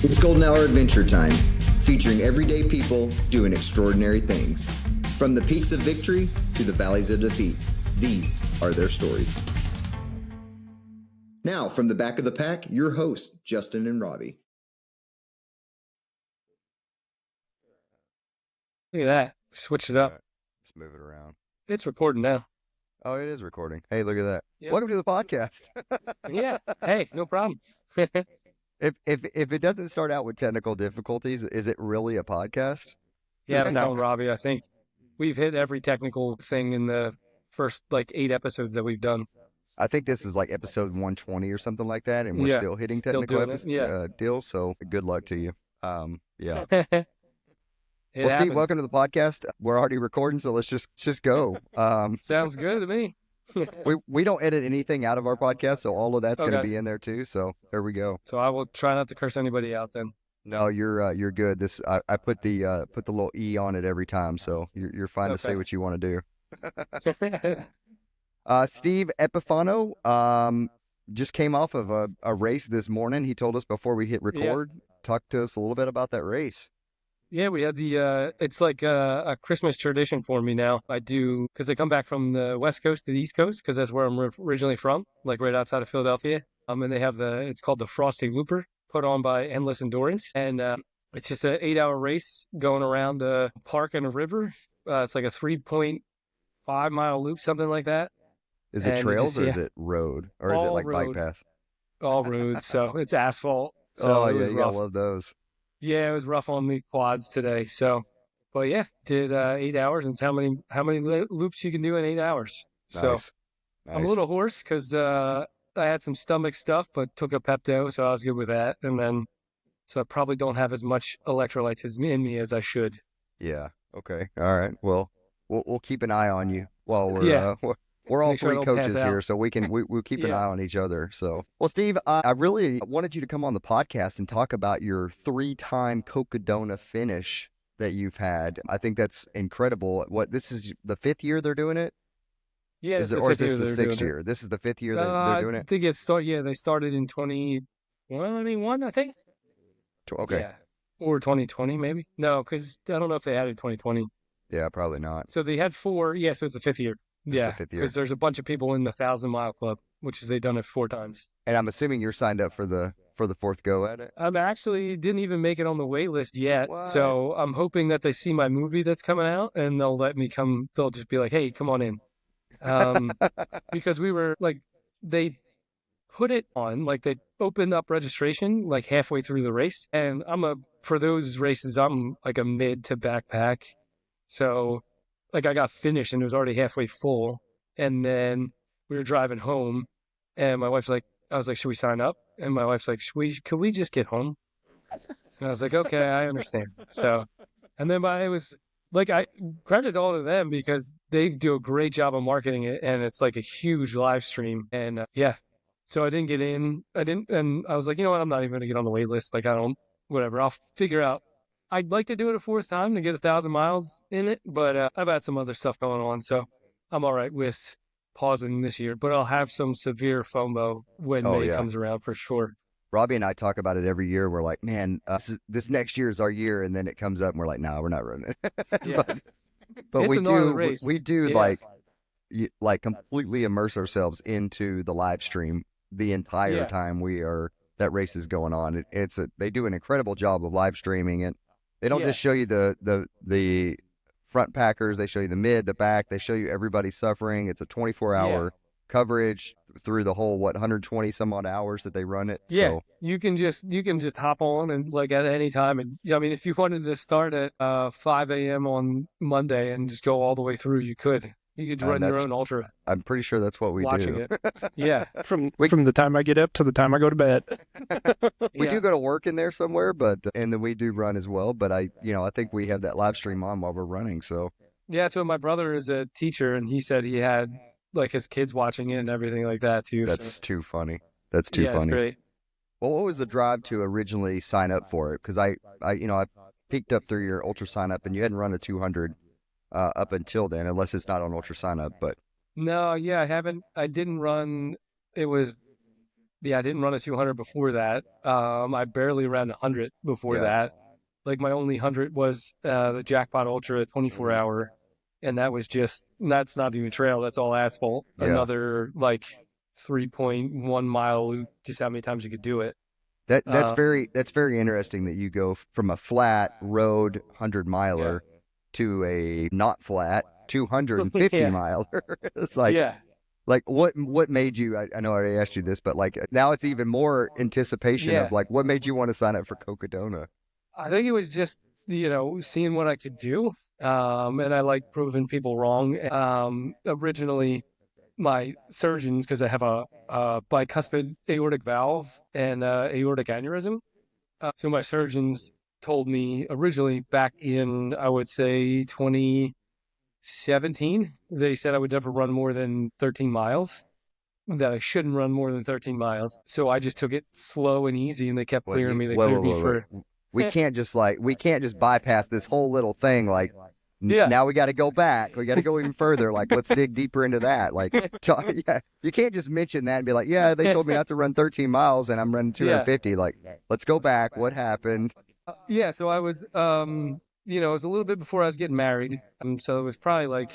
It's Golden Hour Adventure Time, featuring everyday people doing extraordinary things. From the peaks of victory to the valleys of defeat, these are their stories. Now, from the back of the pack, your hosts, Justin and Robbie. Look at that. Switch it up. Right. Let's move it around. It's recording now. Oh, it is recording. Hey, look at that. Yep. Welcome to the podcast. Yeah. Hey, no problem. If it doesn't start out with technical difficulties, is it really a podcast? Yeah, no, Robbie, I think we've hit every technical thing in the first 8 episodes that we've done. I think this is like episode 120 or something like that, and we're still hitting technical deals, so good luck to you. Yeah. Well, Steve, welcome to the podcast. We're already recording, so let's just go. Sounds good to me. we don't edit anything out of our podcast, so all of that's going to be in there too. So there we go. So I will try not to curse anybody out then. No, you're good. This I put the little E on it every time, so you're fine to say what you want to do. Steve Epifano just came off of a race this morning. He told us before we hit record. Yeah. Talk to us a little bit about that race. Yeah, we had it's like a Christmas tradition for me now. I do, because I come back from the West Coast to the East Coast, because that's where I'm originally from, like right outside of Philadelphia. And they have it's called the Frosty Looper, put on by Endless Endurance. And it's just an 8-hour race going around a park and a river. It's like a 3.5 mile loop, something like that. Is it trails or is it road? Or is it like road. Bike path? All roads, so it's asphalt. So you gotta love those. Yeah, it was rough on the quads today. So, but yeah, did 8 hours, and how many loops you can do in 8 hours. So nice. I'm a little hoarse because I had some stomach stuff, but took a Pepto, so I was good with that. And then, so I probably don't have as much electrolytes in me as I should. Yeah. Okay. All right. Well, we'll keep an eye on you while we're all three coaches here, so we'll keep an eye on each other. So, well, Steve, I really wanted you to come on the podcast and talk about your 3-time Cocodona finish that you've had. I think that's incredible. This is the 5th year they're doing it? Yeah, is this the 6th year? This is the 5th year they're doing it? I think they started in 2021, I think. Okay. Yeah. Or 2020, maybe. No, because I don't know if they added 2020. Yeah, probably not. So they had 4. Yeah, so it's the 5th year. Yeah, because there's a bunch of people in the 1,000-mile club, which is they've done it 4 times. And I'm assuming you're signed up for the 4th go at it. I'm actually didn't even make it on the wait list yet. What? So I'm hoping that they see my movie that's coming out and they'll let me come. They'll just be like, "Hey, come on in," because we were they put it on, they opened up registration halfway through the race, and for those races I'm like a mid to backpack, so. I got finished and it was already halfway full. And then we were driving home and my wife's like, I was like, should we sign up? And my wife's like, could we just get home? And I was like, okay, I understand. So, and then it was I credit all to them because they do a great job of marketing it. And it's like a huge live stream. And so I didn't get in. And I was like, you know what? I'm not even going to get on the wait list. Whatever. I'll figure out. I'd like to do it a 4th time to get 1,000 miles in it, but I've had some other stuff going on, so I'm all right with pausing this year. But I'll have some severe FOMO when May comes around for sure. Robbie and I talk about it every year. We're like, man, this next year is our year, and then it comes up, and we're like, no, we're not running it. Yeah. but we do completely immerse ourselves into the live stream the entire time that race is going on. They do an incredible job of live streaming it. They don't just show you the front packers. They show you the mid, the back. They show you everybody suffering. It's a 24-hour coverage through the whole 120 some odd hours that they run it. Yeah, so, you can just hop on and at any time. And I mean, if you wanted to start at 5 a.m. on Monday and just go all the way through, you could. You could run your own ultra. I'm pretty sure that's what we watching do. It. Yeah. From the time I get up to the time I go to bed. We do go to work in there somewhere, and then we do run as well. But I think we have that live stream on while we're running. So yeah. So my brother is a teacher, and he said he had his kids watching it and everything like that too. That's too funny. That's too funny. It's great. Well, what was the drive to originally sign up for it? Because I peeked up through your ultra sign up, and you hadn't run a 200. Up until then, unless it's not on ultra sign up, but no, I haven't. I didn't run. It was I didn't run a 200 before that. I barely ran 100 before that. Like my only 100 was the Jackpot Ultra 24-hour, and that's not even trail. That's all asphalt. Yeah. Another like 3.1 mile loop, just how many times you could do it. That's very interesting that you go from a flat road 100-miler to a not flat 250 miler. It's like, what made you, I know I already asked you this, but like now it's even more anticipation of like, what made you want to sign up for Cocodona? I think it was just, seeing what I could do. And I like proving people wrong. Originally, my surgeons, because I have a bicuspid aortic valve and aortic aneurysm. So my surgeons told me originally back in, I would say, 2017, they said I would never run more than 13 miles, that I shouldn't run more than 13 miles. So I just took it slow and easy, and they kept clearing me. They cleared me for... We can't just bypass this whole little thing. Like, now we got to go back. We got to go even further. Like, let's dig deeper into that. Like, you can't just mention that and be like, they told me not to run 13 miles and I'm running 250. Like, let's go back. What happened? So I was, it was a little bit before I was getting married. So it was probably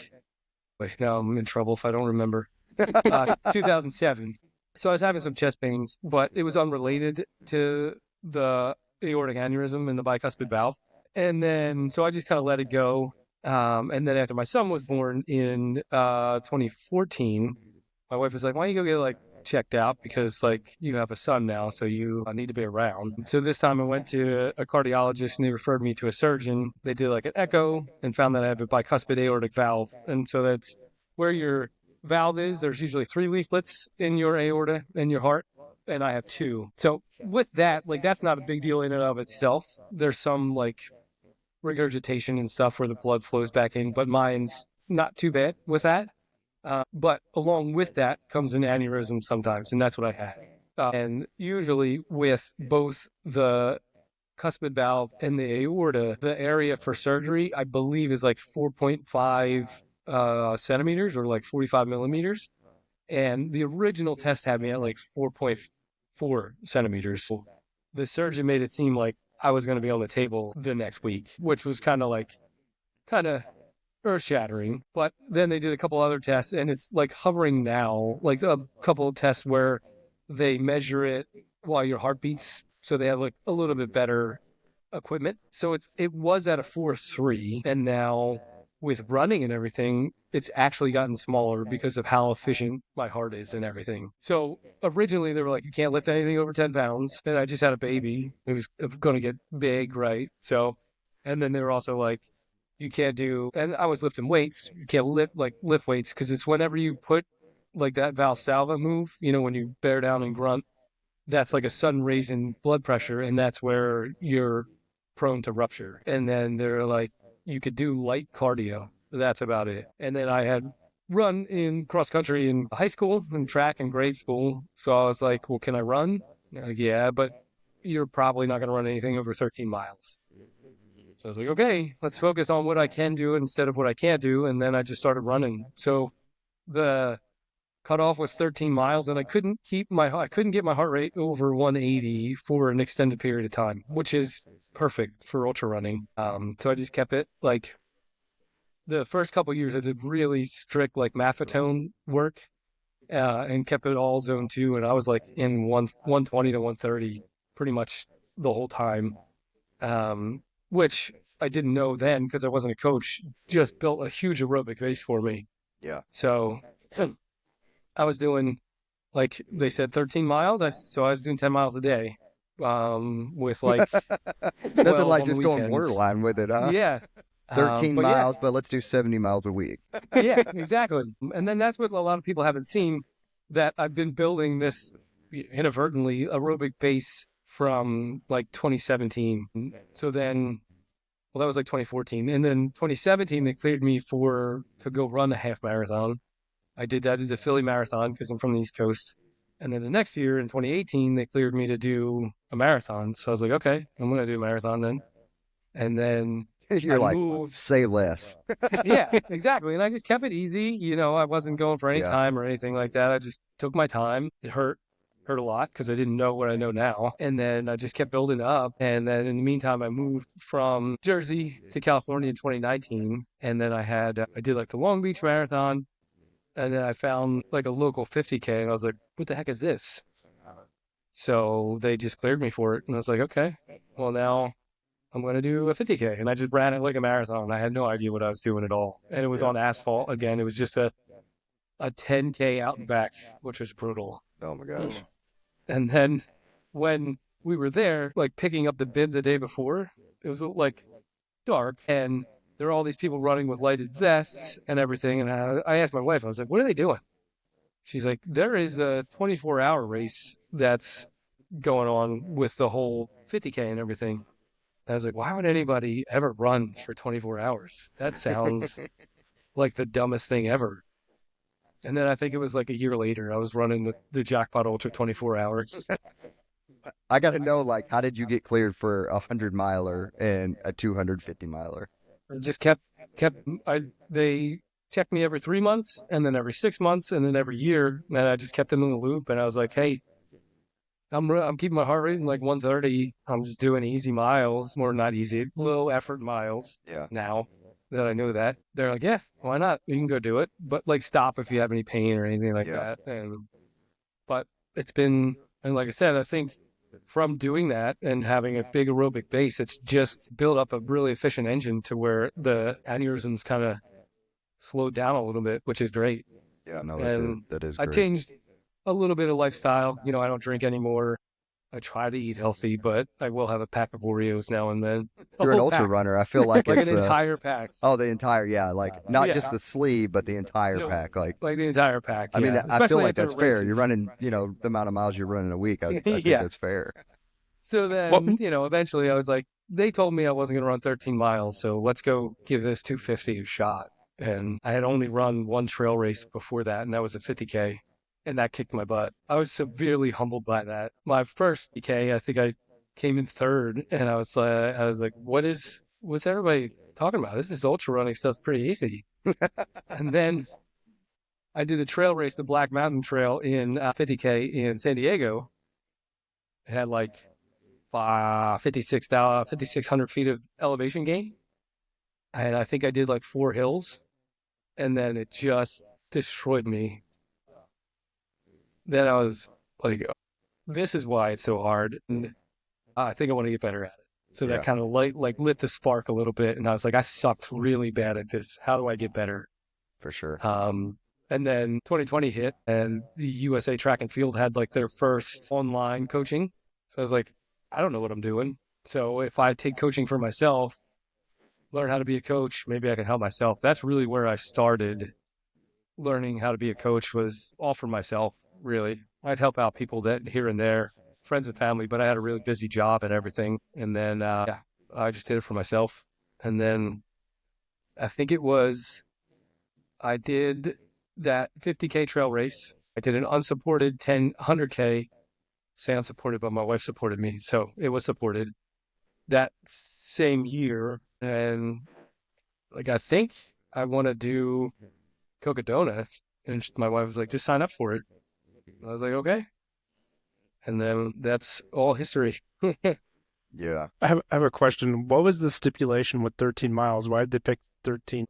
now I'm in trouble if I don't remember. 2007. So I was having some chest pains, but it was unrelated to the aortic aneurysm and the bicuspid valve. And then, so I just kind of let it go. And then after my son was born in 2014, my wife was like, why don't you go get checked out? Because you have a son now, so you need to be around. So this time I went to a cardiologist and they referred me to a surgeon. They did an echo and found that I have a bicuspid aortic valve. And so that's where your valve is. There's usually 3 leaflets in your aorta in your heart, and I have 2. So with that, that's not a big deal in and of itself. There's some regurgitation and stuff where the blood flows back in, but mine's not too bad with that. But along with that comes an aneurysm sometimes, and that's what I had. And usually with both the cuspid valve and the aorta, the area for surgery, I believe, is 4.5 centimeters or 45 millimeters. And the original test had me at 4.4 centimeters. So the surgeon made it seem like I was going to be on the table the next week, which was kind of earth-shattering. But then they did a couple other tests, and it's hovering now, a couple of tests where they measure it while your heart beats. So they have a little bit better equipment. So it was at a 4.3, and now with running and everything, it's actually gotten smaller because of how efficient my heart is and everything. So originally they were like, you can't lift anything over 10 pounds. And I just had a baby. It was going to get big, right? So, and then they were also like, you can't do, and I was lifting weights. You can't lift weights because it's whenever you put that Valsalva move, when you bear down and grunt, that's a sudden raise in blood pressure. And that's where you're prone to rupture. And then they're like, you could do light cardio. That's about it. And then I had run in cross country in high school and track in grade school. So I was like, well, can I run? Yeah, but you're probably not going to run anything over 13 miles. So I was like, okay, let's focus on what I can do instead of what I can't do. And then I just started running. So the cutoff was 13 miles, and I couldn't get my heart rate over 180 for an extended period of time, which is perfect for ultra running. So I just kept it the first couple of years. I did really strict maffetone work and kept it all zone 2, and I was in 120 to 130 pretty much the whole time, which I didn't know then because I wasn't a coach. Just built a huge aerobic base for me. Yeah. So I was doing, they said 13 miles. So I was doing 10 miles a day, with nothing just going borderline with it, huh? Yeah. 13 miles, but let's do 70 miles a week. Yeah, exactly. And then that's what a lot of people haven't seen, that I've been building this inadvertently aerobic base from 2017. So then, that was 2014. And then 2017, they cleared me to go run a half marathon. I did that at the Philly Marathon because I'm from the East Coast. And then the next year in 2018, they cleared me to do a marathon. So I was like, okay, I'm going to do a marathon then. And then you're moved. Say less. Yeah, exactly. And I just kept it easy. I wasn't going for any time or anything like that. I just took my time. It hurt hurt a lot because I didn't know what I know now. And then I just kept building up. And then in the meantime, I moved from Jersey to California in 2019. And then I did like the Long Beach Marathon. And then I found like a local 50K, and I was like, what the heck is this? So they just cleared me for it. And I was like, okay, well, now I'm going to do a 50K. And I just ran it like a marathon. I had no idea what I was doing at all. And it was on asphalt. Again, it was just a 10K out and back, which was brutal. Oh my gosh. And then when we were there, like picking up the bib the day before, it was like dark, and there were all these people running with lighted vests and everything. And I asked my wife, I was like, what are they doing? She's like, there is a 24-hour race that's going on with the whole 50K and everything. And I was like, why would anybody ever run for 24 hours? That sounds like the dumbest thing ever. And then I think it was like a year later, I was running the Jackpot Ultra 24 hours. I got to know, like, how did you get cleared for a 100-miler and a 250-miler? I just they checked me every 3 months, and then every 6 months, and then every year. And I just kept them in the loop. And I was like, hey, I'm keeping my heart rate in like 130. I'm just doing easy miles, or not easy, low effort miles. Yeah. Now that I know that, they're like, yeah, why not? You can go do it, but like stop if you have any pain or anything like that. But it's been, and like I said, I think from doing that and having a big aerobic base, it's just built up a really efficient engine to where the aneurysms kind of slowed down a little bit, which is great. Yeah, no, that is I great. changed a little bit of lifestyle. You know, I don't drink anymore. I try to eat healthy, but I will have a pack of Oreos now and then. You're an ultra runner. I feel like like it's an entire pack. Oh, the entire, like not just the sleeve, but the entire pack. Like the entire pack. I mean, yeah. I feel like that's fair. You're running, the amount of miles you're running a week. I think that's fair. So then, eventually I was like, they told me I wasn't going to run 13 miles, so let's go give this 250 a shot. And I had only run one trail race before that, and that was a 50K. And that kicked my butt. I was severely humbled by that. My first PK, I think I came in third, and I was like, what's everybody talking about? This is ultra running stuff, pretty easy. And then I did a trail race, the Black Mountain Trail in 50K in San Diego. It had like 5,600 feet of elevation gain. And I think I did like 4 hills, and then it just destroyed me. Then I was like, this is why it's so hard. And I think I want to get better at it. So that kind of lit the spark a little bit. And I was like, I sucked really bad at this. How do I get better? For sure. And then 2020 hit, and the USA Track and Field had like their first online coaching. So I was like, I don't know what I'm doing. So if I take coaching for myself, learn how to be a coach, maybe I can help myself. That's really where I started learning how to be a coach, was all for myself. Really, I'd help out people that here and there, friends and family, but I had a really busy job and everything. And then, I just did it for myself. And then I think I did that 50K trail race. I did an unsupported 100K, say unsupported, but my wife supported me. So it was supported that same year. And like, I think I want to do Cocodona. And my wife was like, just sign up for it. I was like, okay. And then that's all history. Yeah. I have a question. What was the stipulation with 13 miles? Why did they pick 13?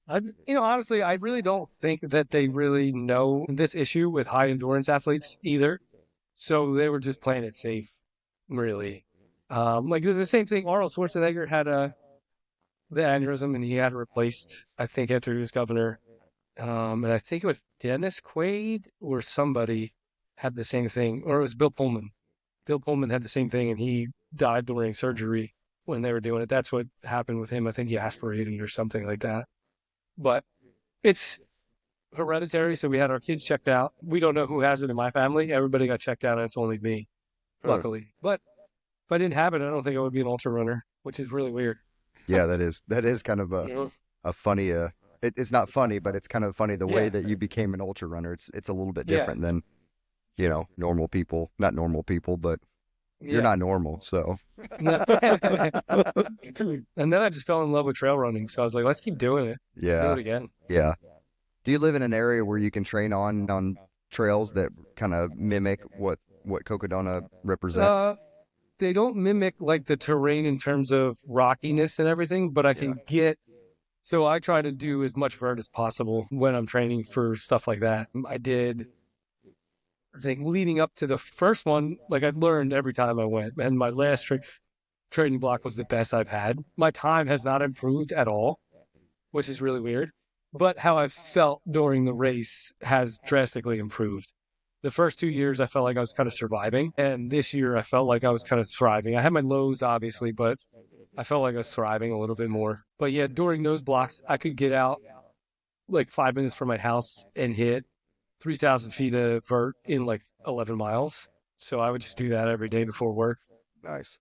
Honestly, I really don't think that they really know this issue with high endurance athletes either. So they were just playing it safe, really. Like the same thing. Arnold Schwarzenegger had the aneurysm, and he had it replaced, I think, after he was governor. And I think it was Dennis Quaid or somebody had the same thing, or it was Bill Pullman. Bill Pullman had the same thing, and he died during surgery when they were doing it. That's what happened with him. I think he aspirated or something like that. But it's hereditary, so we had our kids checked out. We don't know who has it in my family. Everybody got checked out, and it's only me, luckily. But if I didn't have it, I don't think I would be an ultra runner, which is really weird. Yeah, that is kind of a funny... It's not funny, but it's kind of funny the way that you became an ultra runner. It's a little bit different than, normal people. Not normal people, but you're not normal, so. And then I just fell in love with trail running, so I was like, let's keep doing it. Let's do it again. Yeah. Do you live in an area where you can train on trails that kind of mimic what what Cocodona represents? They don't mimic like the terrain in terms of rockiness and everything, but I can get. So I try to do as much vert as possible when I'm training for stuff like that. I think leading up to the first one, like I learned every time I went, and my last training block was the best I've had. My time has not improved at all, which is really weird. But how I felt during the race has drastically improved. The first 2 years, I felt like I was kind of surviving. And this year, I felt like I was kind of thriving. I had my lows, obviously, but I felt like I was thriving a little bit more. But yeah, during those blocks, I could get out like 5 minutes from my house and hit 3,000 feet of vert in like 11 miles. So I would just do that every day before work. Nice.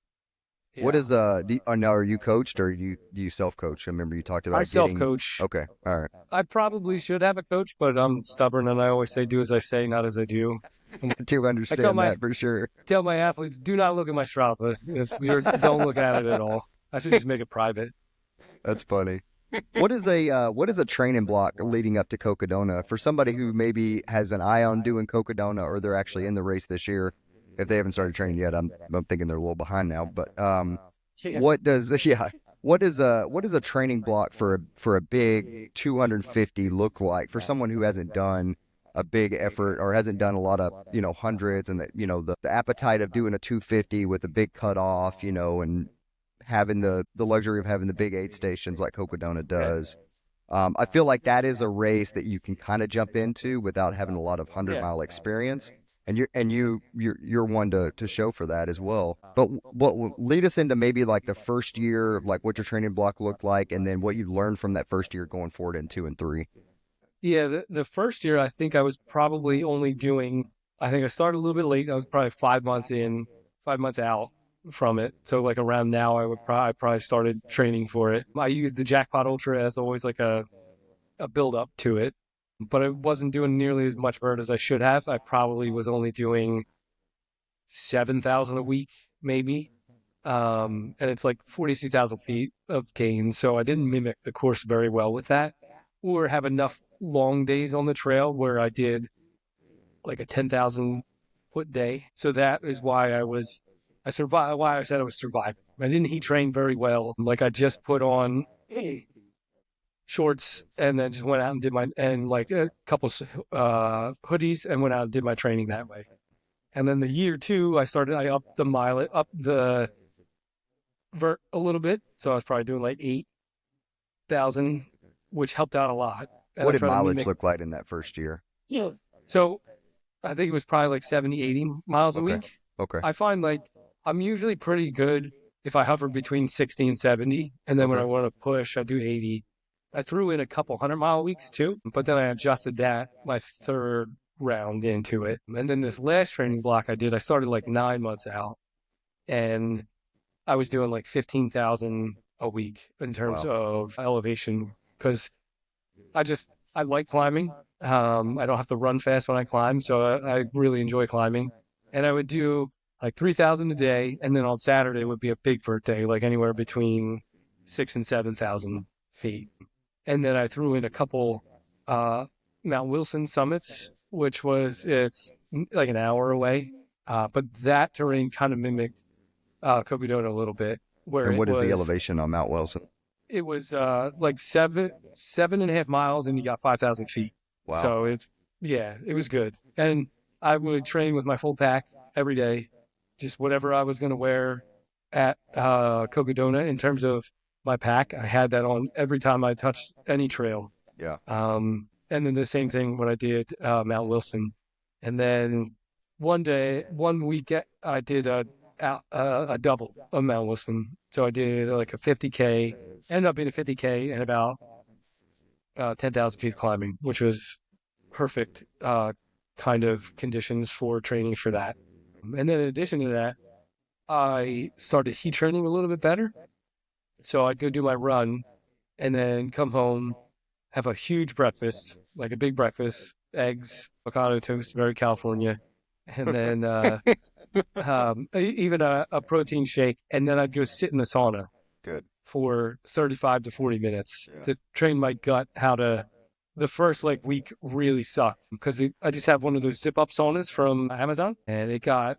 Yeah. What is now are you coached or do you self-coach? I remember you talked about I self-coach. Okay, all right. I probably should have a coach, but I'm stubborn and I always say do as I say, not as I do. I do understand that for sure. Tell my athletes, do not look at my Strava. Don't look at it at all. I should just make it private. That's funny. What is a training block leading up to Cocodona for somebody who maybe has an eye on doing Cocodona or they're actually in the race this year? If they haven't started training yet, I'm thinking they're a little behind now. But what is a training block for a big 250 look like for someone who hasn't done a big effort or hasn't done a lot of hundreds and the appetite of doing a 250 with a big cutoff, and having the luxury of having the big aid stations like Cocodona does. I feel like that is a race that you can kind of jump into without having a lot of 100-mile experience. And you're one to show for that as well. But what will lead us into maybe like the first year, like what your training block looked like, and then what you learned from that first year going forward in 2 and 3. Yeah, the first year I think I was probably only doing. I think I started a little bit late. I was probably 5 months in, 5 months out from it. So like around now, I probably started training for it. I used the Jackpot Ultra as always like a build up to it. But I wasn't doing nearly as much vert as I should have. I probably was only doing 7,000 a week, maybe. And it's like 42,000 feet of gain. So I didn't mimic the course very well with that or have enough long days on the trail where I did like a 10,000 foot day. So that is why I survived, why I said I was surviving. I didn't heat train very well. Like I just put on shorts and then just went out and did like a couple hoodies and went out and did my training that way. And then the year 2, I upped the vert a little bit. So I was probably doing like 8,000, which helped out a lot. And what did mileage look like in that first year? Yeah. So I think it was probably like 70, 80 miles a week. Okay. I find like I'm usually pretty good if I hover between 60 and 70. And then when I want to push, I do 80. I threw in a couple 100-mile weeks too, but then I adjusted that my third round into it. And then this last training block I started like 9 months out and I was doing like 15,000 a week in terms of elevation because I like climbing. I don't have to run fast when I climb, so I really enjoy climbing. And I would do like 3,000 a day, and then on Saturday would be a big vert day, like anywhere between 6,000 and 7,000 feet. And then I threw in a couple Mount Wilson summits, it's like an hour away. But that terrain kind of mimicked Cocodona a little bit. And what is the elevation on Mount Wilson? It was like 7.5 miles, and you got 5,000 feet. Wow. So it was good. And I would train with my full pack every day, just whatever I was going to wear at Cocodona in terms of my pack. I had that on every time I touched any trail. Yeah. And then the same thing when I did Mount Wilson. And then one week, I did a double of Mount Wilson. So I did like a 50K, ended up being a 50K and about 10,000 feet climbing, which was perfect kind of conditions for training for that. And then in addition to that, I started heat training a little bit better. So I'd go do my run and then come home, have a huge breakfast, like a big breakfast, eggs, avocado toast, very California, and then even a protein shake. And then I'd go sit in the sauna Good. for 35 to 40 minutes to train my gut how to the first like week really sucked because I just have one of those zip up saunas from Amazon, and it got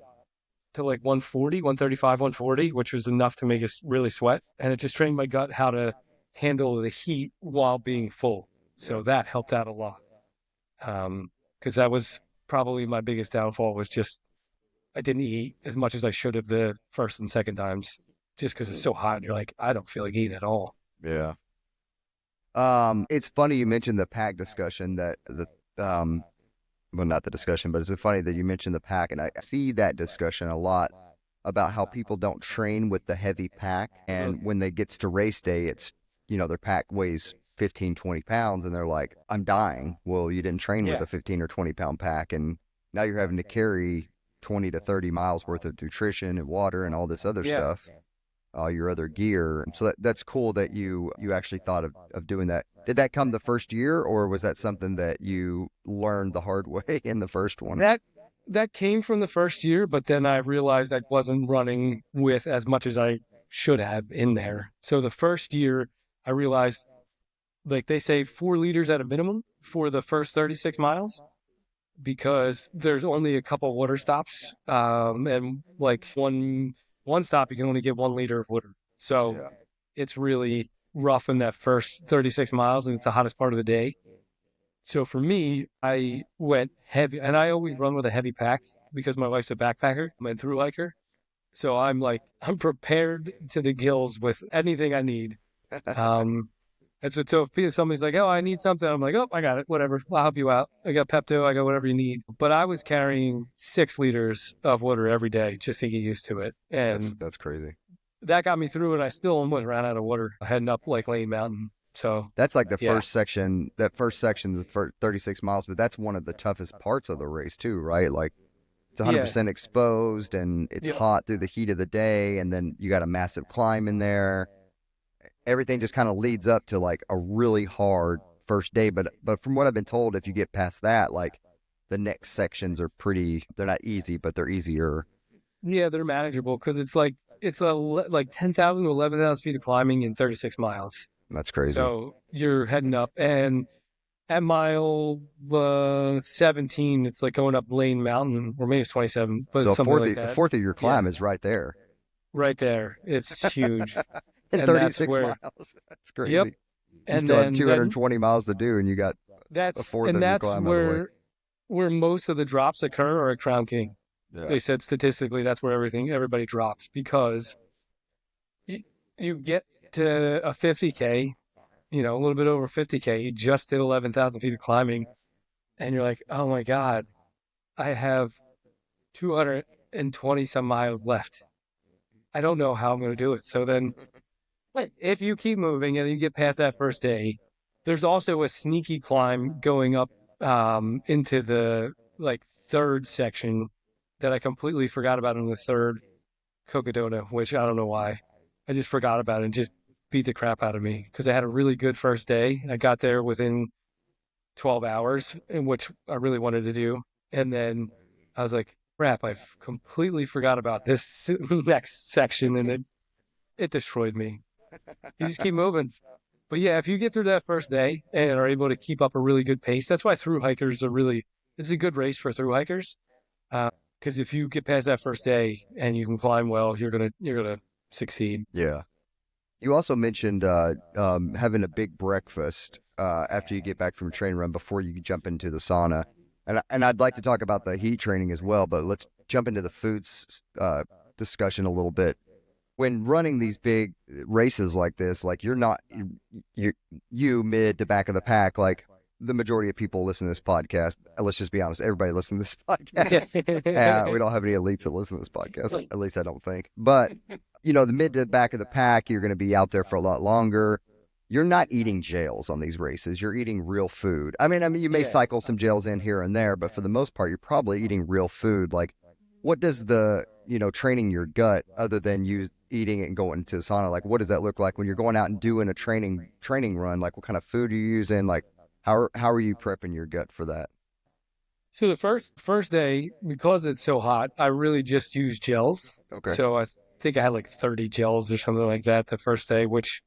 to like 140, 135, 140, which was enough to make us really sweat. And it just trained my gut how to handle the heat while being full. So that helped out a lot. Because that was probably my biggest downfall, was just I didn't eat as much as I should have the first and second times, just because it's so hot. And you're like, I don't feel like eating at all. Yeah. It's funny you mentioned the pack discussion well, not the discussion, but it's funny that you mentioned the pack, and I see that discussion a lot about how people don't train with the heavy pack, and when they gets to race day, it's, their pack weighs 15, 20 pounds, and they're like, I'm dying. Well, you didn't train with a 15 or 20 pound pack, and now you're having to carry 20 to 30 miles worth of nutrition and water and all this other stuff. Your other gear. So that's cool that you actually thought of doing that. Did that come the first year, or was that something that you learned the hard way in the first one? That came from the first year, but then I realized I wasn't running with as much as I should have in there. So the first year I realized, like they say, 4 liters at a minimum for the first 36 miles, because there's only a couple water stops, and like one stop, you can only get 1 liter of water. So it's really rough in that first 36 miles, and it's the hottest part of the day. So for me, I went heavy, and I always run with a heavy pack because my wife's a backpacker and thru hiker. So I'm prepared to the gills with anything I need. So if somebody's like, oh, I need something, I'm like, oh, I got it, whatever, I'll help you out. I got Pepto, I got whatever you need. But I was carrying 6 liters of water every day just to get used to it. And that's crazy. That got me through it. I still almost ran out of water heading up like Lane Mountain. So that's like the first section, the first 36 miles, but that's one of the toughest parts of the race too, right? Like it's 100% exposed, and it's hot through the heat of the day, and then you got a massive climb in there. Everything just kind of leads up to like a really hard first day. But from what I've been told, if you get past that, like the next sections are they're not easy, but they're easier. Yeah, they're manageable because it's like 10,000 to 11,000 feet of climbing in 36 miles. That's crazy. So you're heading up, and at mile 17, it's like going up Lane Mountain, or maybe it's 27, but so something like that. The fourth of your climb is right there. Right there. It's huge. In 36 miles. That's crazy. Yep. You still have 220 miles to do, and you got a fourth of your climb. And that's where most of the drops occur are at Crown King. Yeah. They said statistically that's where everybody drops, because you get to a 50K, a little bit over 50K, you just did 11,000 feet of climbing, and you're like, oh my God, I have 220 some miles left. I don't know how I'm going to do it. So then if you keep moving and you get past that first day, there's also a sneaky climb going up into the third section that I completely forgot about in the third Cocodona, which I don't know why. I just forgot about it and just beat the crap out of me because I had a really good first day. I got there within 12 hours, in which I really wanted to do. And then I was like, crap, I've completely forgot about this next section, and it destroyed me. You just keep moving. But yeah, if you get through that first day and are able to keep up a really good pace, that's why thru hikers it's a good race for thru hikers. Because if you get past that first day and you can climb well, you're gonna succeed. Yeah. You also mentioned having a big breakfast after you get back from a train run before you jump into the sauna. And I'd like to talk about the heat training as well, but let's jump into the foods discussion a little bit. When running these big races like this, like you're mid to back of the pack, like the majority of people listen to this podcast. Let's just be honest, everybody listens to this podcast. We don't have any elites that listen to this podcast, at least I don't think. But, the mid to back of the pack, you're going to be out there for a lot longer. You're not eating gels on these races. You're eating real food. I mean, you may cycle some gels in here and there, but for the most part, you're probably eating real food. Like, what does the, training your gut, other than you eating it and going to the sauna, like, what does that look like when you're going out and doing a training run? Like, what kind of food are you using? Like, how are you prepping your gut for that? So the first day, because it's so hot, I really just used gels. Okay. So I think I had like 30 gels or something like that the first day, which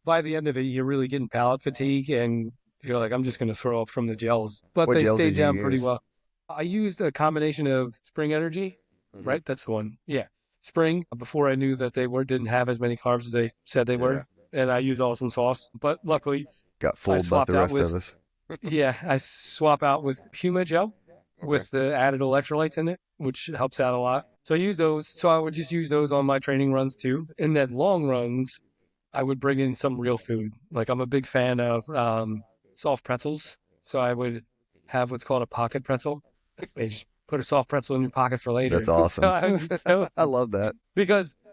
by the end of it, you're really getting palate fatigue and You're like, I'm just going to throw up from the gels. But What they gels stayed did you down pretty use? well. I used a combination of Spring Energy, right? That's the one. Yeah. Spring, before I knew that they didn't have as many carbs as they said they were. And I use Awesome Sauce. But luckily, Got fooled by the rest of us. Yeah, I swap out with Huma Gel with the added electrolytes in it, which helps out a lot. So I use those. So I would just use those on my training runs too. And then long runs, I would bring in some real food. Like I'm a big fan of soft pretzels. So I would have what's called a pocket pretzel. You just put a soft pretzel in your pocket for later. That's awesome. I love that.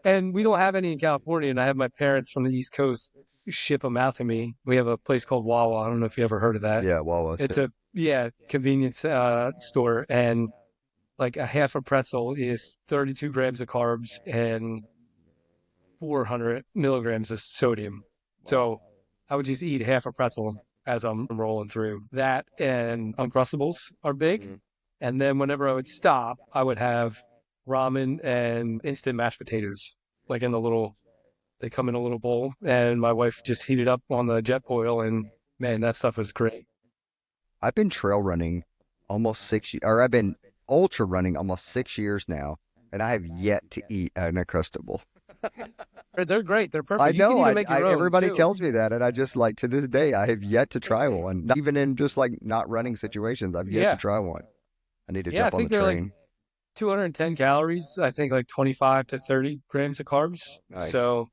And we don't have any in California, and I have my parents from the East Coast ship them out to me. We have a place called Wawa. I don't know if you ever heard of that. Yeah, Wawa. It's a convenience store, and like a half a pretzel is 32 grams of carbs and 400 milligrams of sodium. So I would just eat half a pretzel as I'm rolling through. That and Uncrustables are big. And then whenever I would stop, I would have ramen and instant mashed potatoes, like they come in a little bowl, and my wife just heated up on the jet boil, and man, that stuff is great. I've been trail running almost 6 years, or I've been ultra running almost 6 years now, and I have yet to eat an Uncrustable. They're great. They're perfect. I know. Everybody tells me that, and I just like to this day, I have yet to try one. Not even in just like not running situations, I've yet to try one. I need to jump on the train. Like 210 calories. I think like 25 to 30 grams of carbs. Nice. So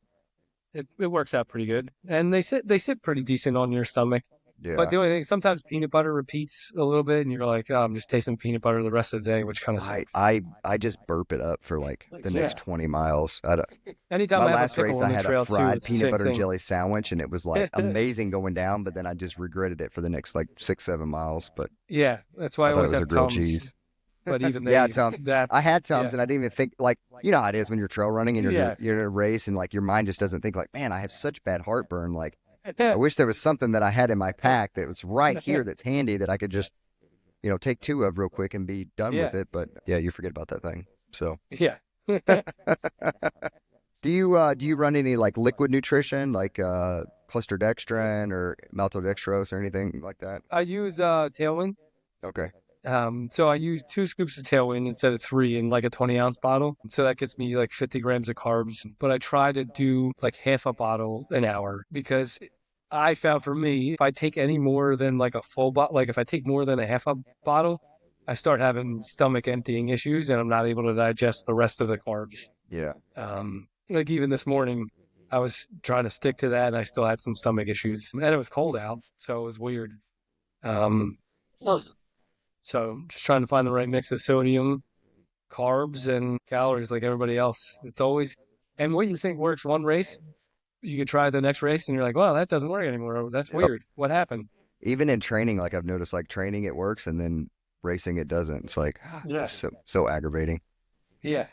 it works out pretty good, and they sit pretty decent on your stomach. Yeah. But the only thing, sometimes peanut butter repeats a little bit, and you're like, oh, I'm just tasting peanut butter the rest of the day, which kind of sucks. I just burp it up for like the next 20 miles. Anytime my I have last a pickle race, on I the had trail a fried too, peanut butter thing. jelly sandwich, and it was like amazing going down, but then I just regretted it for the next like 6-7 miles. But yeah, that's why I always thought it was have a grilled Tums. cheese. But even Tums. I had Tums, and I didn't even think, like, you know how it is when you're trail running and you're in a race, and like your mind just doesn't think like, man, I have such bad heartburn. Like, I wish there was something that I had in my pack that was right here that's handy that I could just, take 2 of real quick and be done with it. But yeah, you forget about that thing. So yeah. Do you run any like liquid nutrition, like cluster dextrin or maltodextrose or anything like that? I use Tailwind. Okay. So I use 2 scoops of Tailwind instead of 3 in like a 20-ounce bottle. So that gets me like 50 grams of carbs. But I try to do like half a bottle an hour, because I found for me, if I take any more than like a full bottle, like if I take more than a half a bottle, I start having stomach emptying issues, and I'm not able to digest the rest of the carbs. Yeah. Like even this morning, I was trying to stick to that, and I still had some stomach issues, and it was cold out, so it was weird. So just trying to find the right mix of sodium, carbs, and calories like everybody else. It's always, and what you think works one race, you could try the next race, and you're like, well, that doesn't work anymore. That's weird. What happened? Even in training, like I've noticed, like training it works, and then racing it doesn't. It's like, that's so aggravating. Yeah.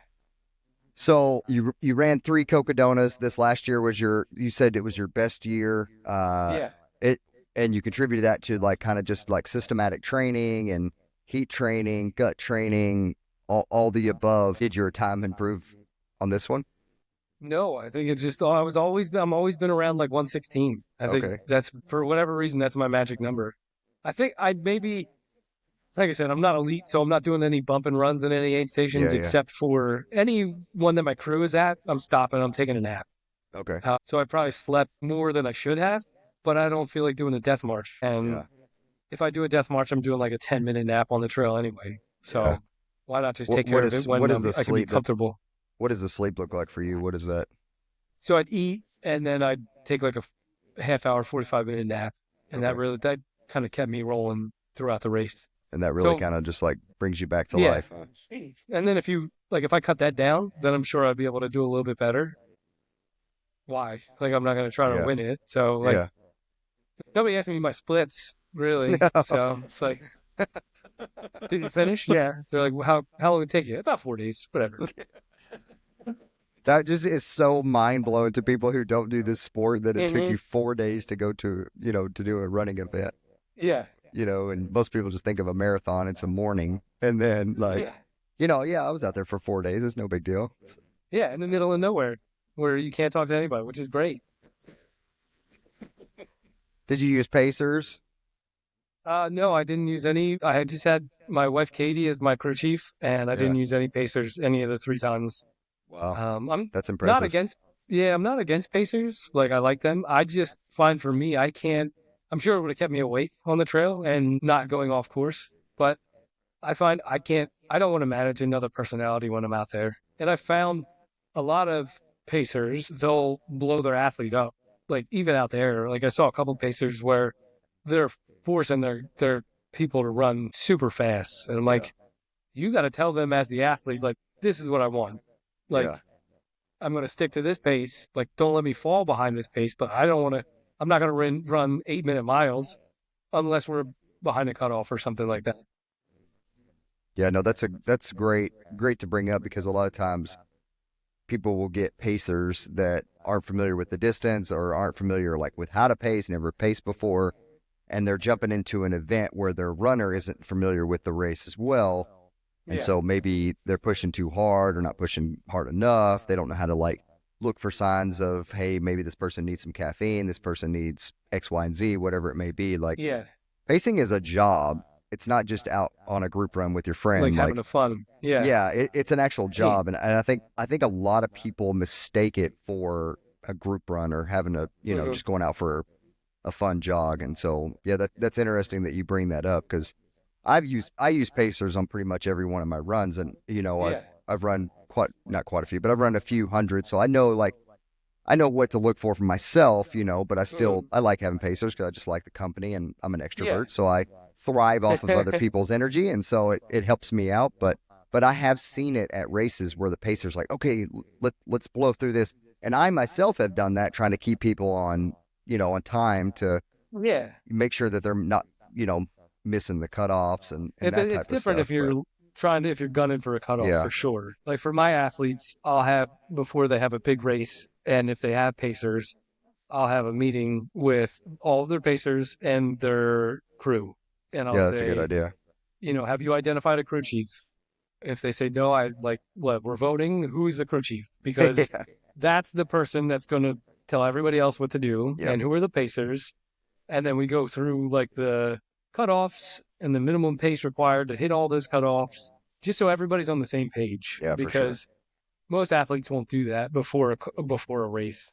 So you ran 3 Cocodonas. This last year was you said it was your best year. And you contributed that to like kind of just like systematic training and heat training, gut training, all the above. Did your time improve on this one? No, I think it's just, I'm always been around like 116. I think that's, for whatever reason, that's my magic number. I think like I said, I'm not elite, so I'm not doing any bump and runs in any aid stations except for any one that my crew is at. I'm stopping, I'm taking a nap. Okay. So I probably slept more than I should have, but I don't feel like doing a death march. And if I do a death march, I'm doing like a 10-minute nap on the trail anyway. So why not just take care of it when I can be comfortable? What does the sleep look like for you? What is that? So I'd eat, and then I'd take like a half hour, 45-minute nap. And that kind of kept me rolling throughout the race. And that really kind of just like brings you back to life. And then if I cut that down, then I'm sure I'd be able to do a little bit better. Why? Like, I'm not going to try to win it. So like, nobody asked me my splits really. No. So it's like, did you finish? Yeah. They're like, well, how long would it take you? About 4 days, whatever. That just is so mind blowing to people who don't do this sport that it took you 4 days to go to, to do a running event. Yeah. And most people just think of a marathon, it's a morning. And then like, I was out there for 4 days. It's no big deal. Yeah. In the middle of nowhere where you can't talk to anybody, which is great. Did you use pacers? No, I didn't use any. I had just had my wife Katie as my crew chief, and I didn't use any pacers any of the 3 times. Wow, I'm that's impressive. not against. Yeah, I'm not against pacers. Like, I like them. I just find for me, I can't. I'm sure it would have kept me awake on the trail and not going off course, but I find I can't. I don't want to manage another personality when I'm out there. And I found a lot of pacers, they'll blow their athlete up. Like, even out there, like I saw a couple pacers where they're forcing their people to run super fast. And I'm like, you got to tell them as the athlete, like, this is what I want. Like, I'm going to stick to this pace. Like, don't let me fall behind this pace, but I'm not going to run 8-minute miles unless we're behind a cutoff or something like that. Yeah, no, that's great to bring up, because a lot of times people will get pacers that aren't familiar with the distance or aren't familiar like with how to pace, never paced before, and they're jumping into an event where their runner isn't familiar with the race as well. And so maybe they're pushing too hard or not pushing hard enough. They don't know how to like look for signs of, hey, maybe this person needs some caffeine, this person needs X, Y, and Z, whatever it may be. Like, pacing is a job. It's not just out on a group run with your friend. Like having a fun. Yeah. Yeah, it's an actual job. And I think a lot of people mistake it for a group run or having a, just going out for a fun jog. And so, yeah, that's interesting that you bring that up, because I use pacers on pretty much every one of my runs. And, I've run not quite a few, but I've run a few hundred. So I know what to look for myself, but I like having pacers because I just like the company and I'm an extrovert. So I thrive off of other people's energy. And so it helps me out. But I have seen it at races where the pacer's like, okay, let's blow through this. And I myself have done that, trying to keep people on time to make sure that they're not, missing the cutoffs and that type it's of different stuff, if you're gunning for a cutoff, for sure. Like for my athletes, I'll have, before they have a big race, and if they have pacers, I'll have a meeting with all of their pacers and their crew. And I'll say, that's a good idea. Have you identified a crew chief? If they say no, we're voting. Who's the crew chief? Because that's the person that's going to tell everybody else what to do. And who are the pacers? And then we go through like the cutoffs and the minimum pace required to hit all those cutoffs, just so everybody's on the same page. Yeah, because most athletes won't do that before a race.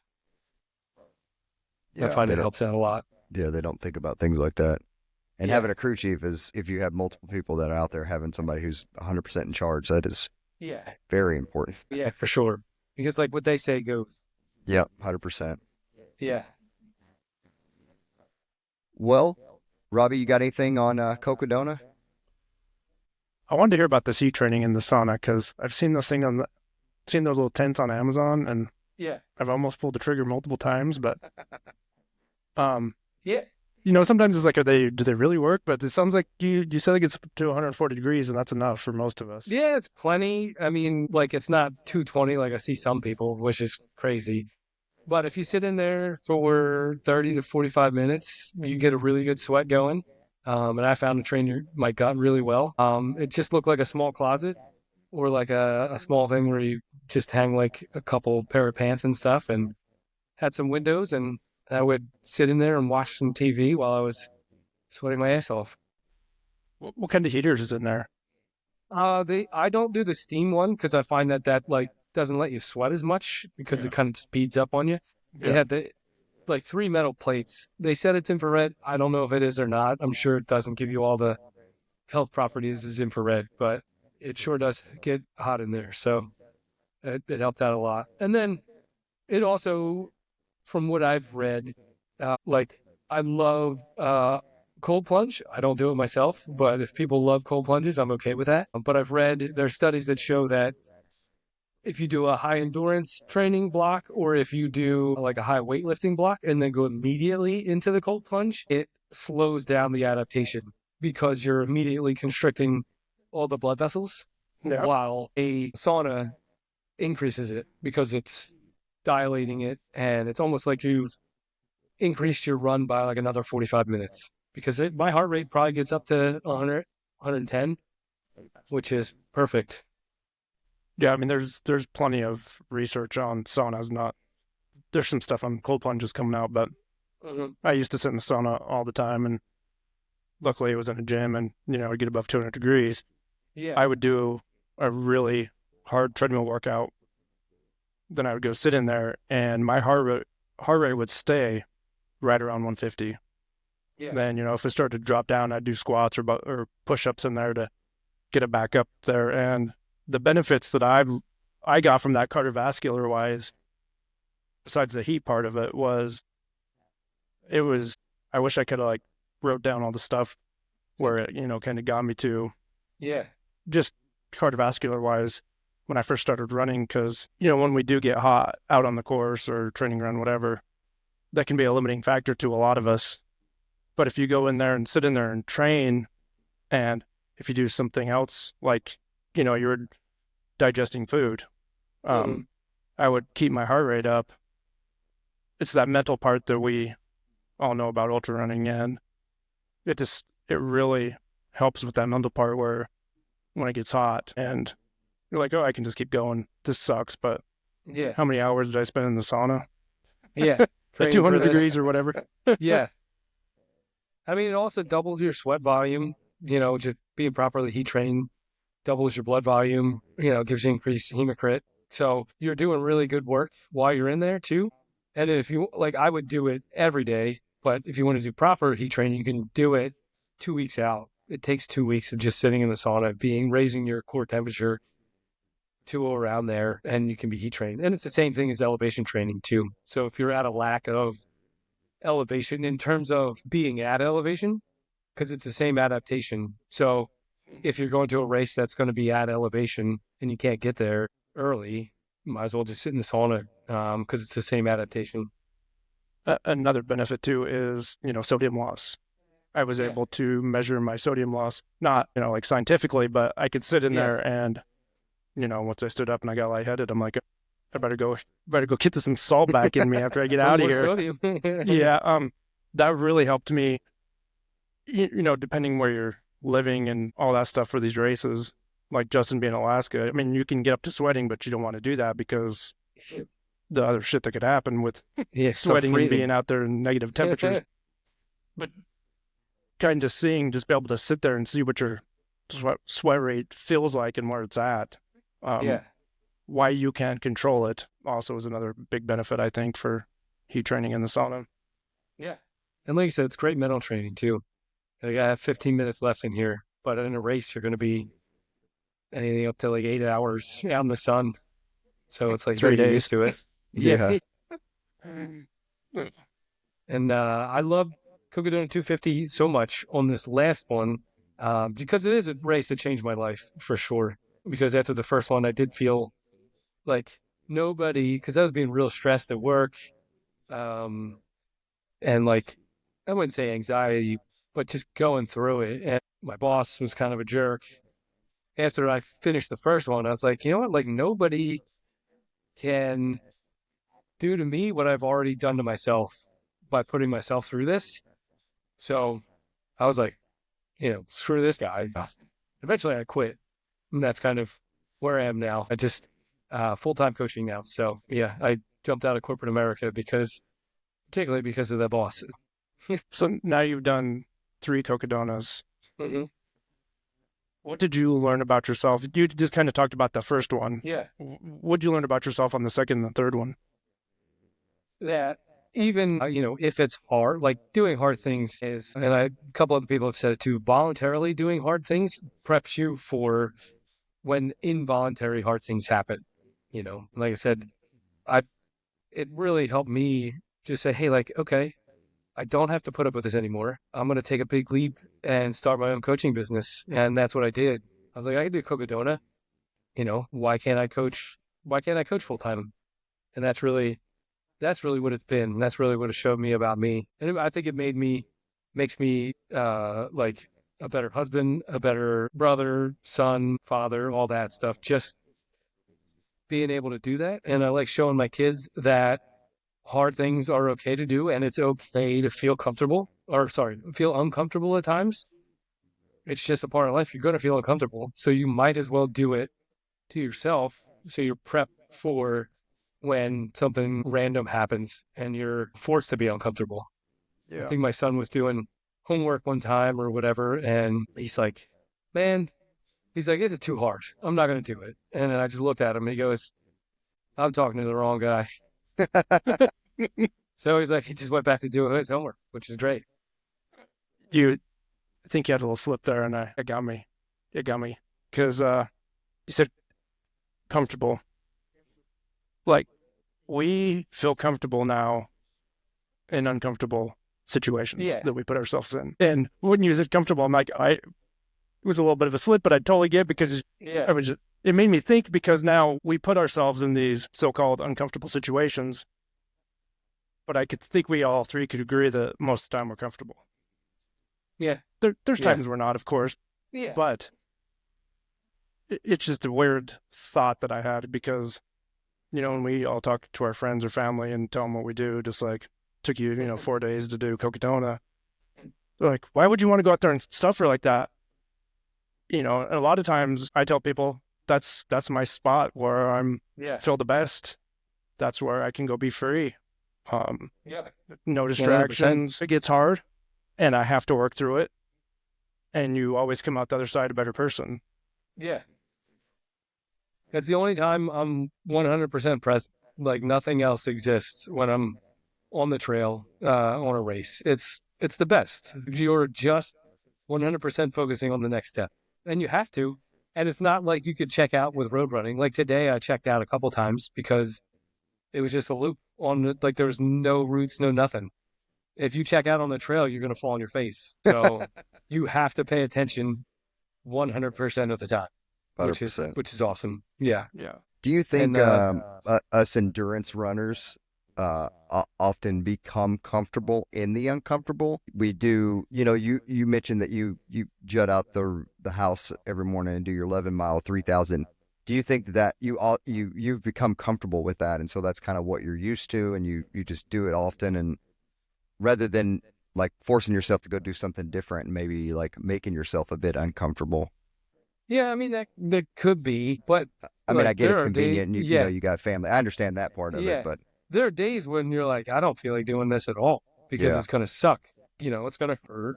I find it helps out a lot. Yeah, they don't think about things like that. And having a crew chief is, if you have multiple people that are out there, having somebody who's 100% in charge, that is very important. Yeah, for sure. Because like what they say goes. Yeah, 100%. Yeah. Well, Robbie, you got anything on Cocodona? I wanted to hear about the sea training in the sauna, because I've seen those things seen those little tents on Amazon, and I've almost pulled the trigger multiple times, but sometimes it's like, do they really work? But it sounds like you said it gets to 140 degrees, and that's enough for most of us. Yeah, it's plenty. I mean, like, it's not 220 like I see some people, which is crazy. But if you sit in there for 30 to 45 minutes, you get a really good sweat going. And I found to train my gut really well. It just looked like a small closet, or like a small thing where you just hang like a couple pair of pants and stuff, and had some windows, and I would sit in there and watch some TV while I was sweating my ass off. What kind of heaters is in there? I don't do the steam one, because I find that like doesn't let you sweat as much, because it kind of speeds up on you. They had the 3 metal plates. They said it's infrared. I don't know if it is or not. I'm sure it doesn't give you all the health properties as infrared, but it sure does get hot in there. So it helped out a lot. And then it also, from what I've read, I love cold plunge. I don't do it myself, but if people love cold plunges, I'm okay with that. But I've read there's studies that show that if you do a high endurance training block, or if you do like a high weightlifting block and then go immediately into the cold plunge, it slows down the adaptation, because you're immediately constricting all the blood vessels, while a sauna increases it because it's dilating it, and it's almost like you've increased your run by like another 45 minutes, because my heart rate probably gets up to 100, 110, which is perfect. Yeah, I mean, there's plenty of research on saunas. There's some stuff on cold plunges coming out, but I used to sit in the sauna all the time, and luckily it was in a gym and, I'd get above 200 degrees. Yeah. I would do a really hard treadmill workout. Then I would go sit in there and my heart rate would stay right around 150. Yeah. Then, if it started to drop down, I'd do squats or push-ups in there to get it back up there. And the benefits that I got from that cardiovascular wise, besides the heat part of it, I wish I could have wrote down all the stuff where it, kind of got me to. Yeah. Just cardiovascular wise when I first started running, because, when we do get hot out on the course or training ground, whatever, that can be a limiting factor to a lot of us. But if you go in there and sit in there and train, and if you do something else, like, you're digesting food, I would keep my heart rate up. It's that mental part that we all know about ultra running, and it really helps with that mental part where when it gets hot and you're like, oh, I can just keep going. This sucks, but yeah, how many hours did I spend in the sauna? Yeah. At 200 degrees or whatever. Yeah. I mean, it also doubles your sweat volume, just being properly heat trained, doubles your blood volume, gives you increased hematocrit. So you're doing really good work while you're in there too. And if you, I would do it every day, but if you want to do proper heat training, you can do it 2 weeks out. It takes 2 weeks of just sitting in the sauna, raising your core temperature to around there, and you can be heat trained. And it's the same thing as elevation training too. So if you're at a lack of elevation in terms of being at elevation, because it's the same adaptation. So if you're going to a race that's going to be at elevation and you can't get there early, you might as well just sit in the sauna, because it's the same adaptation. Another benefit too is, sodium loss. I was able to measure my sodium loss, not, scientifically, but I could sit in there and, once I stood up and I got lightheaded, I'm like, I better go get some salt back in me after I get out of here. Sodium. Yeah. That really helped me, depending where you're living and all that stuff for these races, like Justin being in Alaska. I mean, you can get up to sweating, but you don't want to do that because the other shit that could happen with sweating and being out there in negative temperatures. But kind of just be able to sit there and see what your sweat rate feels like and where it's at. Why you can't control it also is another big benefit, I think, for heat training in the sauna. Yeah. And like you said, it's great mental training too. I have 15 minutes left in here, but in a race, you're going to be anything up to 8 hours out in the sun. So it's 3 days. Used to it. Yeah. And I love Cocodona 250 so much on this last one, because it is a race that changed my life for sure. Because after the first one, I did feel like nobody, because I was being real stressed at work, and I wouldn't say anxiety, but just going through it. And my boss was kind of a jerk. After I finished the first one, I was like, you know what? Nobody can do to me what I've already done to myself by putting myself through this. So I was like, screw this guy. Eventually I quit. And that's kind of where I am now. I just full-time coaching now. So yeah, I jumped out of corporate America particularly because of the boss. So now you've done 3 Cocodonas. Mm-hmm. What did you learn about yourself? You just kind of talked about the first one. Yeah. What did you learn about yourself on the second and the third one? That even, if it's hard, doing hard things is, and a couple of people have said it too, voluntarily doing hard things preps you for when involuntary hard things happen. Like I said, it really helped me just say, hey, okay, I don't have to put up with this anymore. I'm going to take a big leap and start my own coaching business. And that's what I did. I was like, I can do Cocodona. Why can't I coach full time? And that's really what it's been. That's really what it showed me about me. And I think it makes me a better husband, a better brother, son, father, all that stuff. Just being able to do that. And I like showing my kids that hard things are okay to do, and it's okay to feel feel uncomfortable at times. It's just a part of life. You're going to feel uncomfortable. So you might as well do it to yourself so you're prepped for when something random happens and you're forced to be uncomfortable. Yeah. I think my son was doing homework one time or whatever, and he's like, man, this is too hard. I'm not going to do it. And then I just looked at him and he goes, I'm talking to the wrong guy. So he's like, he just went back to doing his homework, which is great. I think you had a little slip there, and it got me. It got me. Because you said comfortable. Like, we feel comfortable now in uncomfortable situations that we put ourselves in. And when you said comfortable, I'm like, it was a little bit of a slip, but I totally get it because it made me think, because now we put ourselves in these so-called uncomfortable situations. But I could think we all three could agree that most of the time we're comfortable. Yeah. There's times we're not, of course. Yeah. But it's just a weird thought that I had, because, when we all talk to our friends or family and tell them what we do, just like, took you, 4 days to do Cocodona. They're like, why would you want to go out there and suffer like that? And a lot of times I tell people that's my spot where I'm feel the best. That's where I can go be free. No distractions. 100%. It gets hard, and I have to work through it. And you always come out the other side a better person. Yeah. It's the only time I'm 100% present. Like, nothing else exists when I'm on the trail, on a race. It's the best. You're just 100% focusing on the next step. And you have to. And it's not like you could check out with road running. Like today, I checked out a couple times because it was just a loop there was no routes, no nothing. If you check out on the trail, you're going to fall on your face. So you have to pay attention 100% of the time, 100%. which is awesome. Yeah. Yeah. Do you think us endurance runners often become comfortable in the uncomfortable? We do, you mentioned that you jut out the house every morning and do your 11-mile 3,000. Do you think that you've become comfortable with that, and so that's kind of what you're used to, and you just do it often, and rather than like forcing yourself to go do something different and maybe like making yourself a bit uncomfortable? Yeah, I mean, that could be, but I mean, I get it's convenient, and you got family. I understand that part of it, but there are days when you're like, I don't feel like doing this at all because it's going to suck. It's going to hurt.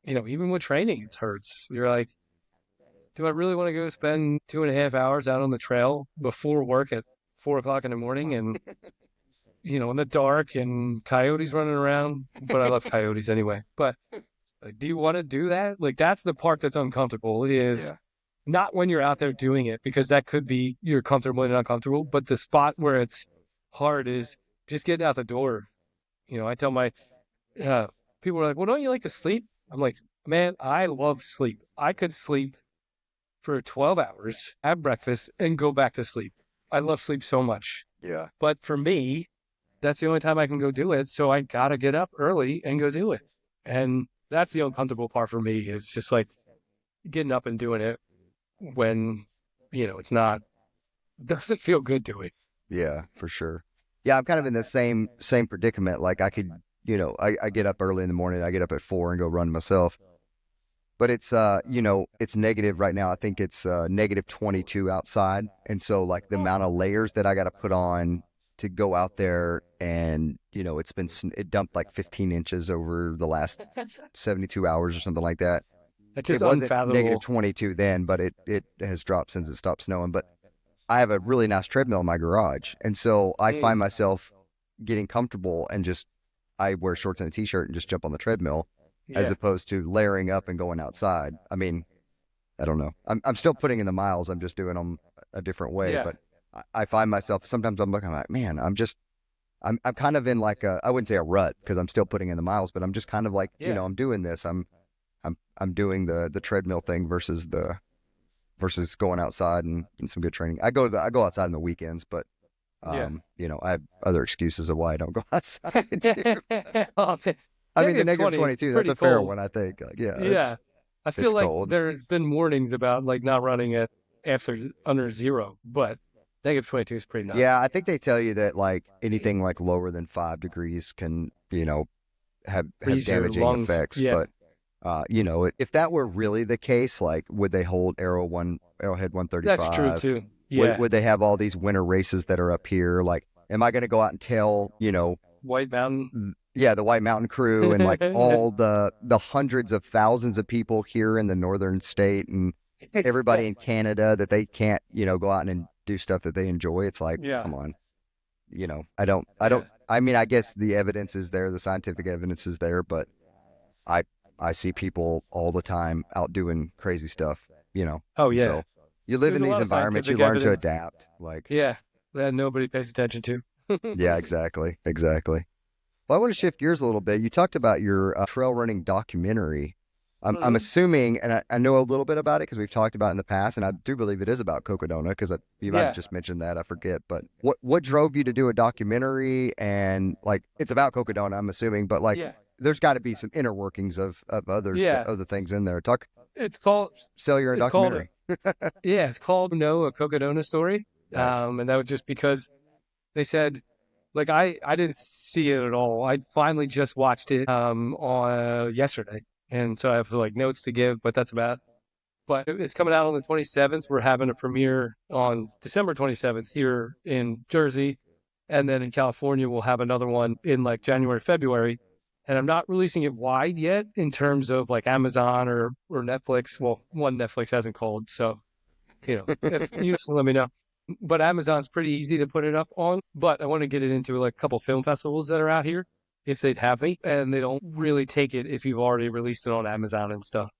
Even with training, it hurts. You're like, do I really want to go spend 2.5 hours out on the trail before work at 4 o'clock in the morning and, in the dark and coyotes running around? But I love coyotes anyway. But like, do you want to do that? Like, that's the part that's uncomfortable is not when you're out there doing it, because that could be you're comfortable and uncomfortable. But the spot where it's hard is just getting out the door. I tell my people are like, well, don't you like to sleep? I'm like, man, I love sleep. I could sleep for 12 hours, have breakfast, and go back to sleep. I love sleep so much. Yeah. But for me, that's the only time I can go do it. So I got to get up early and go do it. And that's the uncomfortable part for me, is just like getting up and doing it when, doesn't feel good doing it. Yeah, for sure. Yeah, I'm kind of in the same predicament. Like I could, I get up early in the morning. I get up at 4 and go run myself. But it's, it's negative right now. I think it's negative 22 outside. And so like the amount of layers that I got to put on to go out there, and, it dumped like 15 inches over the last 72 hours or something like that. That's just it wasn't unfathomable. Negative 22 then, but it has dropped since it stopped snowing. But I have a really nice treadmill in my garage. And so I find myself getting comfortable and I wear shorts and a t-shirt and just jump on the treadmill. As opposed to layering up and going outside. I mean, I don't know. I'm still putting in the miles. I'm just doing them a different way. Yeah. But I find myself, sometimes I'm like, man, I'm kind of in like I wouldn't say a rut, because I'm still putting in the miles, but I'm just kind of like, I'm doing this. I'm doing the treadmill thing versus going outside and some good training. I go outside on the weekends, but I have other excuses of why I don't go outside too. I mean, the negative 22, that's a fair one, I think. Like, I feel like cold. There's been warnings about like not running at under 0, but negative 22 is pretty nice. Yeah, I think they tell you that like anything like lower than 5 degrees can, have damaging effects. Yeah. But, if that were really the case, like would they hold Arrowhead 135? That's true too. Yeah. Would they have all these winter races that are up here? Like, am I going to go out and tell, White Mountain? Yeah, the White Mountain Crew and like all the hundreds of thousands of people here in the northern state and everybody in Canada that they can't, go out and do stuff that they enjoy. It's like, come on. I mean, I guess the evidence is there, the scientific evidence is there, but I see people all the time out doing crazy stuff, Oh, yeah. So you live in these environments, you learn to adapt. Yeah, that nobody pays attention to. Yeah, exactly. Well, I want to shift gears a little bit. You talked about your trail running documentary. I'm assuming, and I know a little bit about it because we've talked about it in the past, and I do believe it is about Cocodona because you might have just mentioned that. I forget. But what drove you to do a documentary? And it's about Cocodona, I'm assuming, but there's got to be some inner workings of other things in there. Sell your documentary. It's called a Cocodona story. Nice. And that was just because they said, I didn't see it at all. I finally just watched it on yesterday. And so I have notes to give, but that's about it. But it's coming out on the 27th. We're having a premiere on December 27th here in Jersey. And then in California, we'll have another one in January, February. And I'm not releasing it wide yet in terms of Amazon or Netflix. Well, one Netflix hasn't called. So, if you just let me know. But Amazon's pretty easy to put it up on. But I want to get it into a couple film festivals that are out here, if they'd have me. And they don't really take it if you've already released it on Amazon and stuff.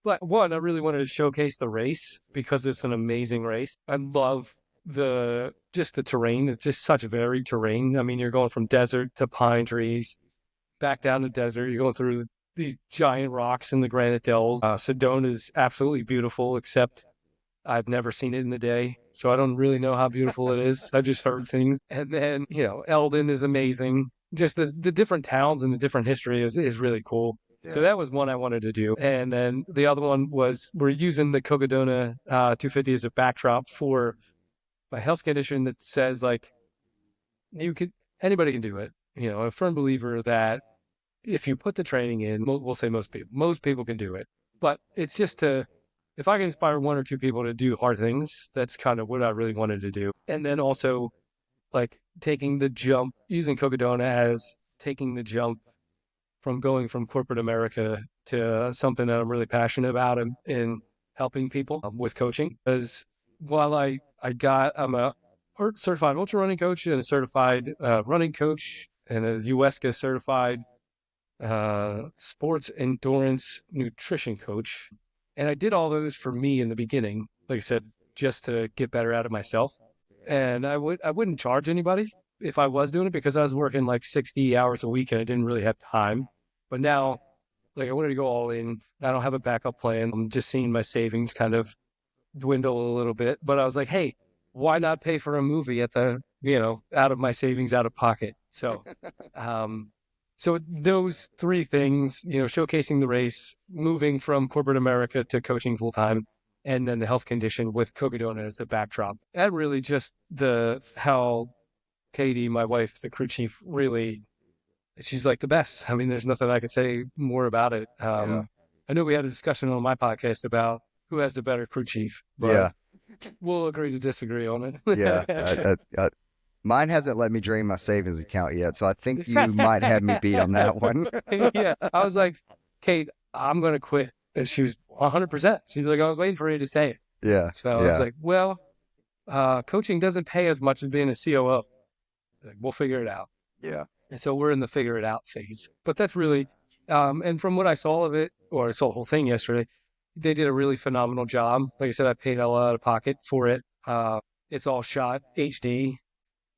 But one, I really wanted to showcase the race because it's an amazing race. I love the terrain. It's just such varied terrain. I mean, you're going from desert to pine trees, back down the desert. You're going through these giant rocks and the granite dells. Sedona is absolutely beautiful, except I've never seen it in the day, so I don't really know how beautiful it is. I've just heard things. And then, Eldon is amazing. Just the different towns and the different history is really cool. Yeah. So that was one I wanted to do. And then the other one was we're using the Cocodona 250 as a backdrop for my health condition that says, anybody can do it. A firm believer that if you put the training in, we'll say most people can do it. But it's just if I can inspire one or two people to do hard things, that's kind of what I really wanted to do. And then also taking the jump, using Cocodona as taking the jump from going from corporate America to something that I'm really passionate about in helping people with coaching. Because while I'm a certified ultra running coach and a certified running coach and a USCA certified sports endurance nutrition coach. And I did all those for me in the beginning, like I said, just to get better out of myself. And I wouldn't charge anybody if I was doing it because I was working 60 hours a week and I didn't really have time. But now, I wanted to go all in. I don't have a backup plan. I'm just seeing my savings kind of dwindle a little bit. But I was like, hey, why not pay for a movie at the, out of my savings, out of pocket? So, so those three things, showcasing the race, moving from corporate America to coaching full time, and then the health condition with Cocodona as the backdrop. And really just how Katie, my wife, the crew chief, really, she's the best. I mean, there's nothing I could say more about it. I know we had a discussion on my podcast about who has the better crew chief. But we'll agree to disagree on it. Yeah. Mine hasn't let me drain my savings account yet, so I think you might have me beat on that one. Yeah. I was like, Kate, I'm going to quit. And she was 100%. She's like, I was waiting for you to say it. Yeah. So I was like, well, coaching doesn't pay as much as being a COO. We'll figure it out. Yeah. And so we're in the figure it out phase. But that's really, and from what I saw of it, or I saw the whole thing yesterday, they did a really phenomenal job. Like I said, I paid a lot out of pocket for it. It's all shot HD.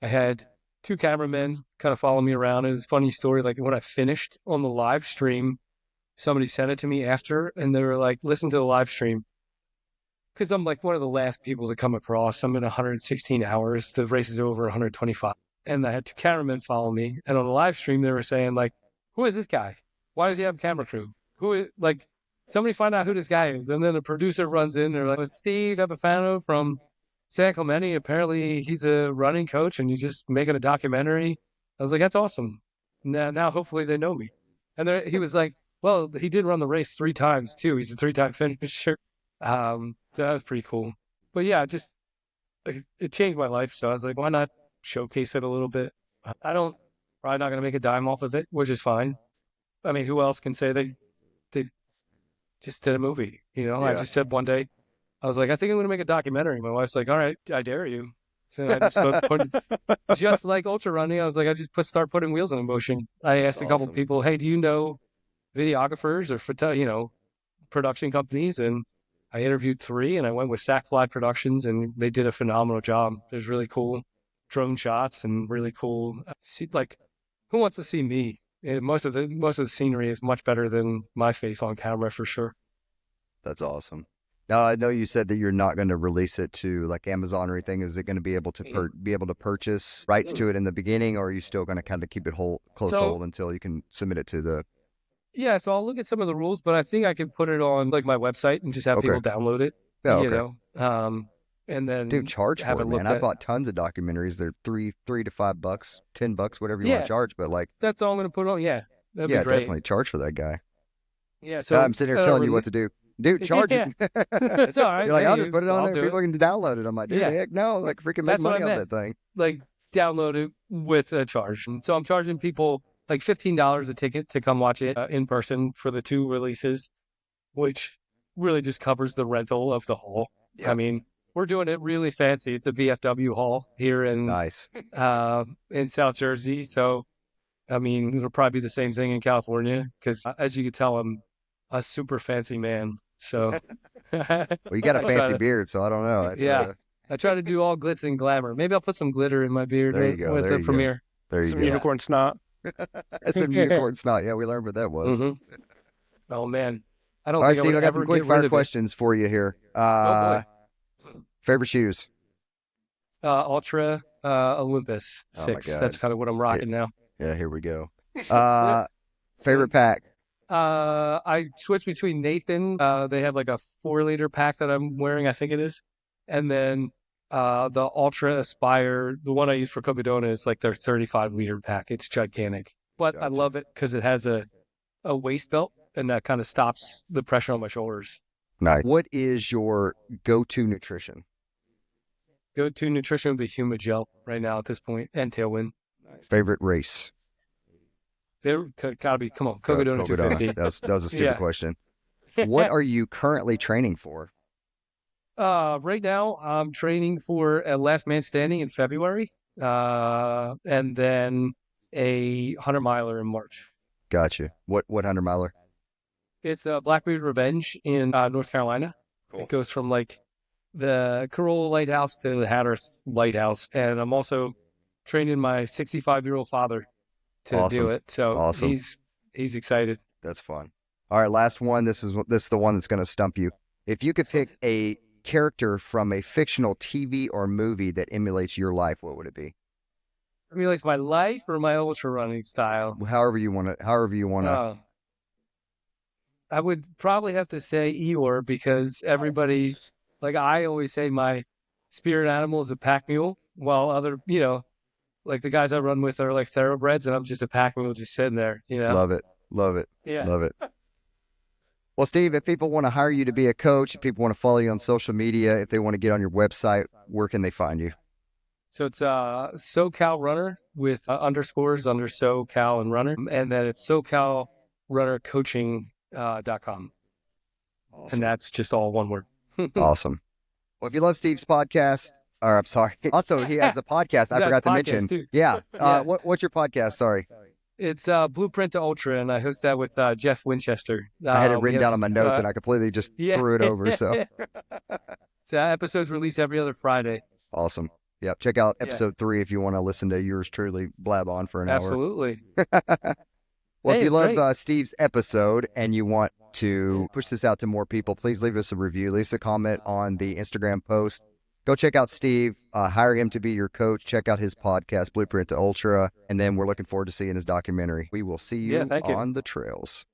I had two cameramen kind of follow me around. It was a funny story. When I finished on the live stream, somebody sent it to me after, and they were like, listen to the live stream. Because I'm one of the last people to come across. I'm in 116 hours. The race is over 125. And I had two cameramen follow me. And on the live stream, they were saying, who is this guy? Why does he have a camera crew? Who is, somebody find out who this guy is. And then the producer runs in. They're like, it's Steve Epifano from San Clemente. Apparently he's a running coach and he's just making a documentary. I was like, that's awesome. Now hopefully they know me. And he was like, well, he did run the race 3 times too. He's a 3-time finisher. So that was pretty cool. But yeah, it changed my life. So I was like, why not showcase it a little bit? I don't Probably not going to make a dime off of it, which is fine. I mean, who else can say they just did a movie? I just said one day, I was like, I think I'm going to make a documentary. My wife's like, all right, I dare you. So I just started putting, just like ultra running, I was like, I just start putting wheels in motion. I asked a couple people, hey, do you know videographers or production companies? And I interviewed 3, and I went with Sackfly Productions, and they did a phenomenal job. There's really cool drone shots and really cool. Like, who wants to see me? Most of the scenery is much better than my face on camera for sure. That's awesome. Now, I know you said that you're not going to release it to like Amazon or anything. Is it going to be able to be able to purchase rights to it in the beginning, or are you still going to kind of keep it close hold until you can submit it to the? Yeah, so I'll look at some of the rules, but I think I can put it on like my website and just have people download it. Yeah, okay. And then dude, charge for it, man. I bought tons of documentaries. They're $3 to $5, $10, whatever you want to charge. But like, that's all I'm going to put on. Yeah, that'd be great. Definitely charge for that guy. Yeah, so I'm sitting here telling you what to do. Dude, charge it. It's all right. You're like, I'll just put it on there. People can download it. I'm like, dude, heck no. Like, freaking make money on that thing. Like, download it with a charge. And so I'm charging people like $15 a ticket to come watch it in person for the 2 releases, which really just covers the rental of the hall. Yep. I mean, we're doing it really fancy. It's a VFW hall here in South Jersey. So, I mean, it'll probably be the same thing in California because, as you can tell, I'm a super fancy man. So, well, you got a fancy beard, so I don't know. I try to do all glitz and glamour. Maybe I'll put some glitter in my beard with the premiere. There you go. Some unicorn snot. Some unicorn snot. Yeah, we learned what that was. Mm-hmm. Oh man, I don't. All think right, Steve, I got some quick fire questions for you here. Favorite shoes? Ultra Olympus 6. That's kind of what I'm rocking now. Yeah, here we go. Favorite pack? I switch between Nathan. They have like a 4-liter pack that I'm wearing, I think it is. And then the Ultra Aspire, the one I use for Cocodona, is like their 35-liter pack. It's gigantic. But I love it because it has a waist belt, and that kind of stops the pressure on my shoulders. Nice. What is your go-to nutrition? Go-to nutrition would be Humid Gel right now at this point, and Tailwind. Nice. Favorite race? There gotta be, come on, Cocodona 250. That was a stupid question. What are you currently training for? Right now, I'm training for a Last Man Standing in February, and then a 100-miler in March. Gotcha. What 100-miler? It's a Blackbeard Revenge in North Carolina. Cool. It goes from like the Corolla Lighthouse to the Hatteras Lighthouse, and I'm also training my 65-year-old father to do it. So he's excited. That's fun. All right, last one. This is the one that's going to stump you. If you could pick a character from a fictional TV or movie that emulates your life, what would it be? Emulates my life or my ultra running style? However you want to. I would probably have to say Eeyore because everybody, like I always say, my spirit animal is a pack mule, while other, like the guys I run with are like thoroughbreds, and I'm just a pack mule just sitting there. Love it. Yeah. Love it. Well, Steve, if people want to hire you to be a coach, if people want to follow you on social media, if they want to get on your website, where can they find you? So it's SoCal Runner with underscores under SoCal and Runner, and then it's SoCalRunnerCoaching.com. Awesome. And that's just all one word. Awesome. Well, if you love Steve's podcast, or I'm sorry, also he has a podcast I forgot to mention. Too. Yeah. What's your podcast? Sorry. It's Blueprint to Ultra, and I host that with Jeff Winchester. I had it written down on my notes, and I completely just threw it over. So, episodes release every other Friday. Awesome. Yep. Check out episode 3 if you want to listen to yours truly blab on for an hour. Absolutely. Well, if you love Steve's episode and you want to push this out to more people, please leave us a review. Leave us a comment on the Instagram post. Go check out Steve. Hire him to be your coach. Check out his podcast, Blueprint to Ultra. And then we're looking forward to seeing his documentary. We will see you on the trails.